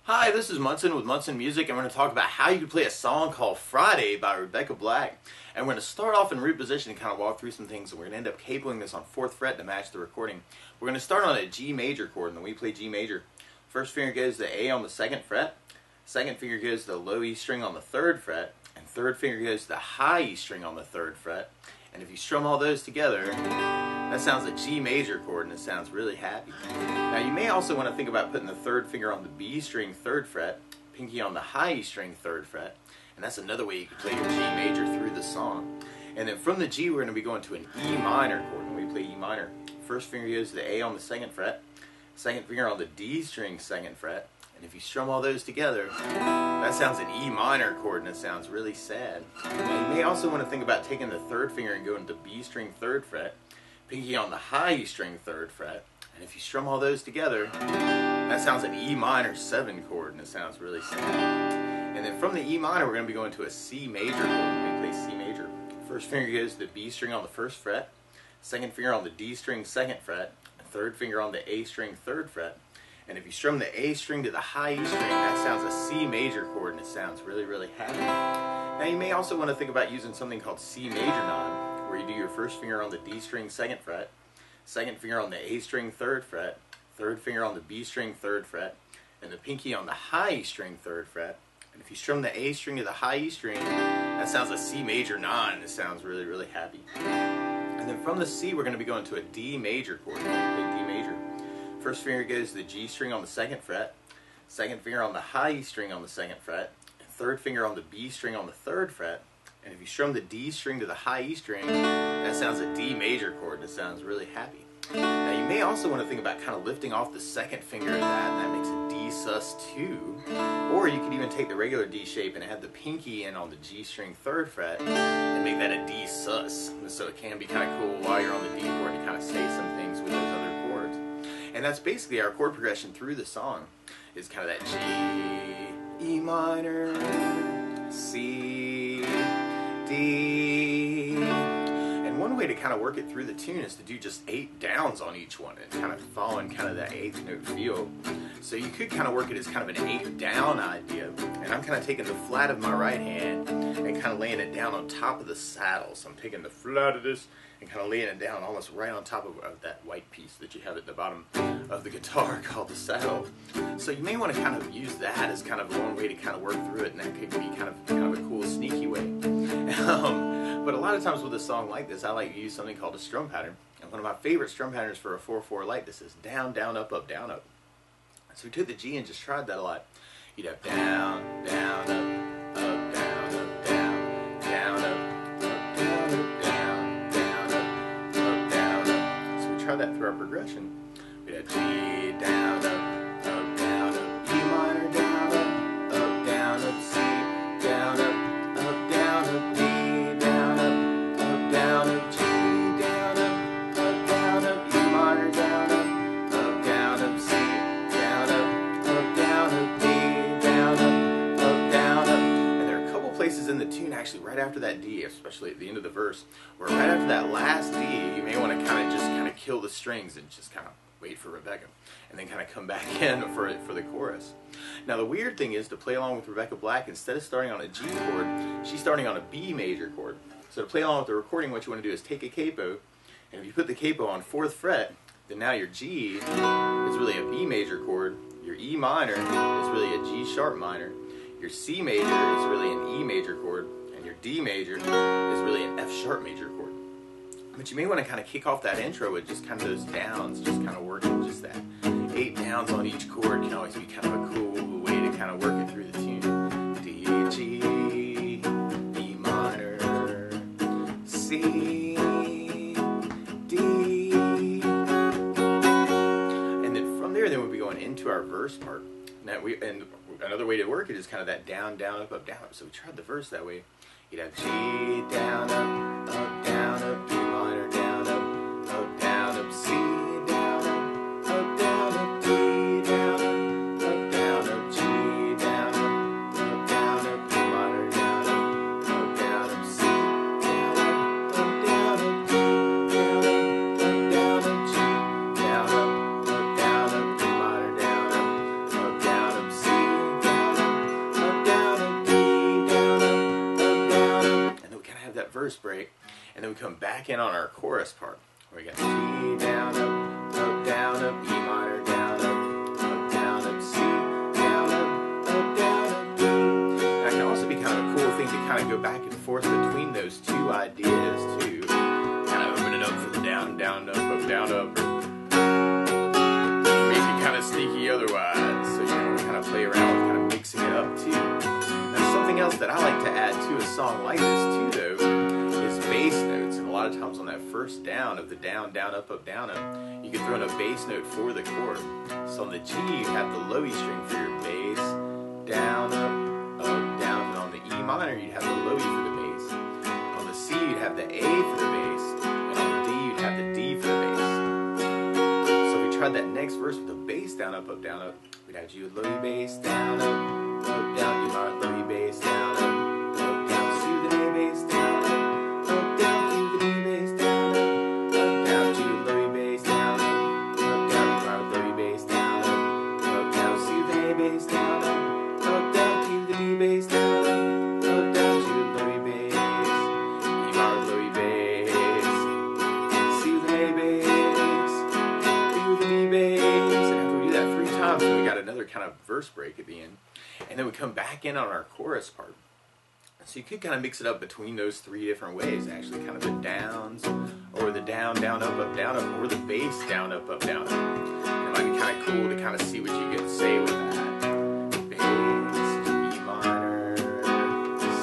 Hi, this is Munson with Munson Music, and we're going to talk about how you can play a song called Friday by Rebecca Black. And we're going to start off in root position and kind of walk through some things, and we're going to end up capoing this on 4th fret to match the recording. We're going to start on a G major chord, and then we play G major. First finger goes to the A on the 2nd fret, second finger goes to the low E string on the 3rd fret, and third finger goes to the high E string on the 3rd fret. And if you strum all those together, that sounds a G major chord, and it sounds really happy. Now you may also want to think about putting the 3rd finger on the B string 3rd fret, pinky on the high E string 3rd fret, and that's another way you can play your G major through the song. And then from the G we're going to be going to an E minor chord. When we play E minor, first finger goes to the A on the 2nd fret, second finger on the D string 2nd fret, and if you strum all those together, that sounds an E minor chord, and it sounds really sad. And you may also want to think about taking the 3rd finger and going to B string 3rd fret, pinky on the high E string 3rd fret, and if you strum all those together, that sounds an E minor 7 chord, and it sounds really sad. And then from the E minor, we're going to be going to a C major chord. When we play C major, first finger goes to the B string on the 1st fret, second finger on the D string 2nd fret, and third finger on the A string 3rd fret. And if you strum the A string to the high E string, that sounds a C major chord, and it sounds really, really happy. Now you may also want to think about using something called C major 9, where you do your first finger on the D string 2nd fret, second finger on the A string 3rd fret, third finger on the B string 3rd fret, and the pinky on the high E string 3rd fret. And if you strum the A string to the high E string, that sounds a C major 9, and it sounds really, really happy. And then from the C, we're going to be going to a D major chord. When we play D major, first finger goes to the G string on the 2nd fret, second finger on the high E string on the 2nd fret, and third finger on the B string on the 3rd fret. And if you strum the D string to the high E string, that sounds a D major chord, and it sounds really happy. Now you may also want to think about kind of lifting off the 2nd finger of that, and that makes a D sus2. Or you could even take the regular D shape and have the pinky in on the G string 3rd fret and make that a D sus. So it can be kind of cool while you're on the D chord to kind of say some things with those other chords. And that's basically our chord progression through the song, is kind of that G, E minor, C, D. And one way to kind of work it through the tune is to do just 8 downs on each one and kind of following kind of that 8th note feel. So you could kind of work it as kind of an 8 down idea. And I'm kind of taking the flat of my right hand and kind of laying it down on top of the saddle. So I'm taking the flat of this and kind of laying it down almost right on top of that white piece that you have at the bottom of the guitar called the saddle. So you may want to kind of use that as kind of one way to kind of work through it, and that could be kind of a cool, sneaky way. But a lot of times with a song like this, I like to use something called a strum pattern. And one of my favorite strum patterns for a 4/4 like this is down, down, up, up, down, up. So we took the G and just tried that a lot. You'd have down, down, up, up, down, up, down, down, up, down, up, down, down, up, down, up. So we tried that through our progression. We'd have G, down, up, down, up, E minor, down, up, down, up, C, down, up, down, up, D, down, up, down, up, G, down, up, E minor, down, up, down, up, C, down, up, D, down, up. And there are a couple places in the tune, actually, right after that D, especially at the end of the verse, where right after that last D, you may want to kind of kill the strings and just kind of wait for Rebecca, and then kind of come back in for the chorus. Now the weird thing is, to play along with Rebecca Black, instead of starting on a G chord, she's starting on a B major chord. So to play along with the recording, what you want to do is take a capo, and if you put the capo on 4th fret, then now your G is really a B major chord, your E minor is really a G sharp minor, your C major is really an E major chord, and your D major is really an F sharp major chord. But you may want to kind of kick off that intro with just kind of those downs, just kind of working just that 8 downs on each chord can always be kind of a cool way to kind of work it through the tune. D, G, E minor, C, D. And then from there, we'll be going into our verse part. Now and another way to work it is kind of that down, down, up, down, up. So we tried the verse that way. You'd have G, down, up, down, up, E minor, down, up, C, down, up, D, down, up, G, down, up, E minor, down, up, C, down, up, D, down, up, G, down, up, E minor, down, up, C, And then we come back in on our chorus part. We got G, down, up, down, up, E minor, down, up, C, down, up, D. That can also be kind of a cool thing to kind of go back and forth between those two ideas too. Kind of open it up for the down, down, up, or make it kind of sneaky otherwise. So you want to kind of play around with kind of mixing it up too. Now something else that I like to add to a song like this too though is bass notes. And a lot of times on that first down of the down, down, up, you can throw in a bass note for the chord. So on the G you have the low E string for your bass, down, up, down, and on the E minor you'd have the low E for the bass. On the C you'd have the A for the bass, and on the D you'd have the D for the bass. So if we tried that next verse with the bass down, up, we'd have G with low E bass, down, up, down, E minor, low E bass, down, down, C with an A bass, down, down, C with an E bass, down, down, G with low E bass, down, down, E minor, low E bass, down, down, C with an A bass, down, down, G with an E bass, down, down, G with low E bass, E minor, low E bass, C with an A bass, D with an E bass. And after we do that 3 times, then we got another kind of verse break at the end. And then we come back in on our chorus part. So you could kind of mix it up between those 3 different ways, actually, kind of the downs, or the down, down, up, or the bass down, up, down. It might be kind of cool to kind of see what you can say with that. Bass, E minor,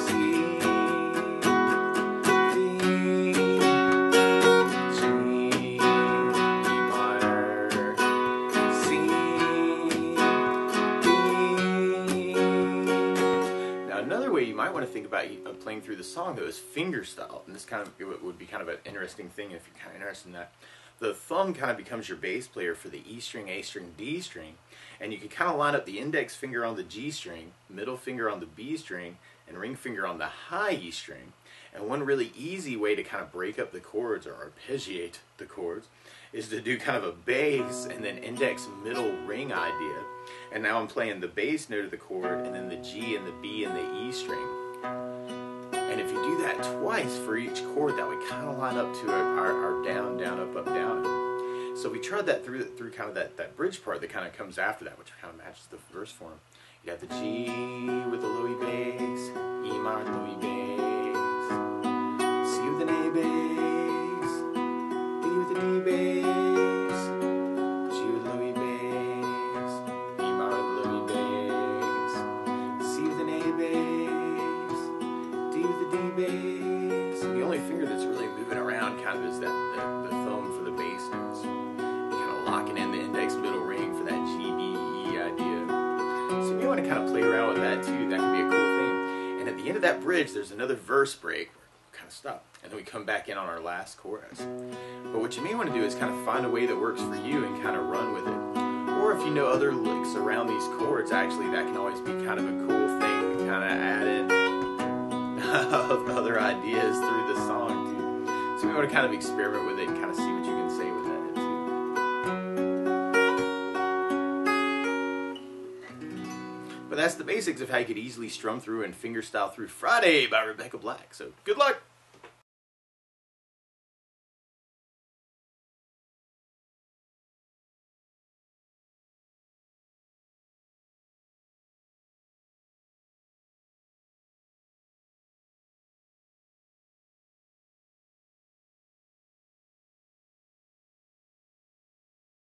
C, D, G, E minor, C, D. Now another way you might want to think about playing through the song though is fingerstyle, and this kind of would be kind of an interesting thing if you're kind of interested in that. The thumb kind of becomes your bass player for the E string, A string, D string, and you can kind of line up the index finger on the G string, middle finger on the B string, and ring finger on the high E string. And one really easy way to kind of break up the chords or arpeggiate the chords is to do kind of a bass and then index middle ring idea. And now I'm playing the bass note of the chord and then the G and the B and the E string. And if you do that twice for each chord, that would kind of line up to our down, down, up, down. So we tried that through kind of that bridge part that kind of comes after that, which kind of matches the verse form. You have the G with the low E bass, E minor low E bass, C with an A bass, D with an E bass, G with low E bass, E minor low E bass, C with an A bass, D with the D bass. The only finger that's really moving around kind of is the thumb for the bass notes. You're kind of locking in the index middle ring for that G, B, E idea. So you may want to kind of play around with that too. That can be a cool thing. And at the end of that bridge, there's another verse break. We're kind of stop. And then we come back in on our last chorus. But what you may want to do is kind of find a way that works for you and kind of run with it. Or if you know other licks around these chords, actually, that can always be kind of a cool thing to kind of add in other ideas through the song too. So we want to kind of experiment with it and kind of see what you can say with that too. But that's the basics of how you could easily strum through and fingerstyle through Friday by Rebecca Black. So good luck!